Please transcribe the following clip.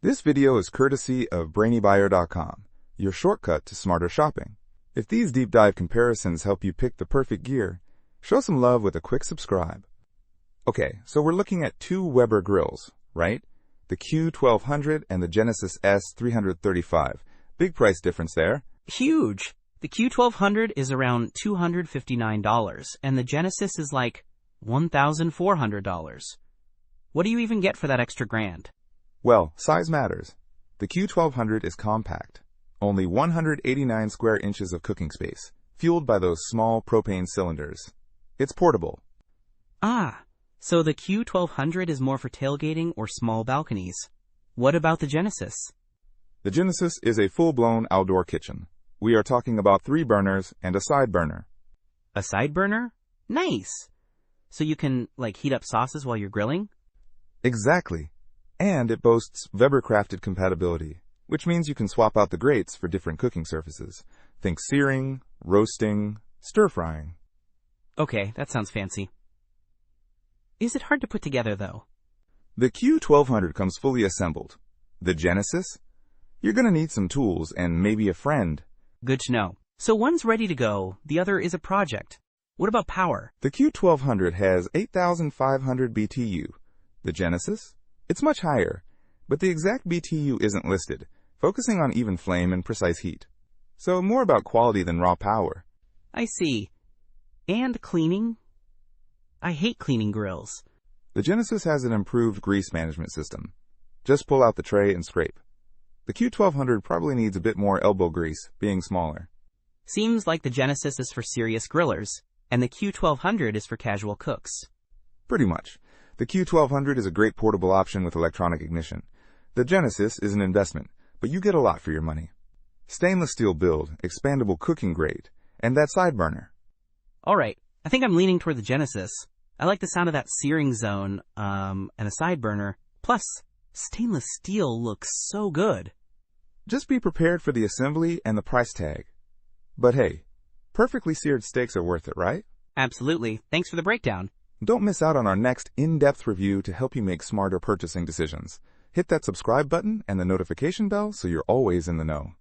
This video is courtesy of BrainyBuyer.com, your shortcut to smarter shopping. If these deep dive comparisons help you pick the perfect gear, show some love with a quick subscribe. Okay, so we're looking at two Weber grills, right? The Q1200 and the Genesis S335. Big price difference there. Huge! The Q1200 is around $259, and the Genesis is like $1,400. What do you even get for that extra grand? Well, size matters. The Q1200 is compact, only 189 square inches of cooking space, fueled by those small propane cylinders. It's portable. Ah, so the Q1200 is more for tailgating or small balconies. What about the Genesis? The Genesis is a full-blown outdoor kitchen. We are talking about 3 burners and a side burner. A side burner? Nice! So you can, heat up sauces while you're grilling? Exactly. And it boasts Weber-crafted compatibility, which means you can swap out the grates for different cooking surfaces. Think searing, roasting, stir-frying. Okay, that sounds fancy. Is it hard to put together, though? The Q1200 comes fully assembled. The Genesis? You're gonna need some tools and maybe a friend. Good to know. So one's ready to go, the other is a project. What about power? The Q1200 has 8,500 BTU. The Genesis? It's much higher, but the exact BTU isn't listed, focusing on even flame and precise heat. So more about quality than raw power. I see. And cleaning? I hate cleaning grills. The Genesis has an improved grease management system. Just pull out the tray and scrape. The Q1200 probably needs a bit more elbow grease, being smaller. Seems like the Genesis is for serious grillers, and the Q1200 is for casual cooks. Pretty much. The Q1200 is a great portable option with electronic ignition. The Genesis is an investment, but you get a lot for your money. Stainless steel build, expandable cooking grate, and that side burner. Alright, I think I'm leaning toward the Genesis. I like the sound of that searing zone, and a side burner. Plus, stainless steel looks so good. Just be prepared for the assembly and the price tag. But hey, perfectly seared steaks are worth it, right? Absolutely. Thanks for the breakdown. Don't miss out on our next in-depth review to help you make smarter purchasing decisions. Hit that subscribe button and the notification bell so you're always in the know.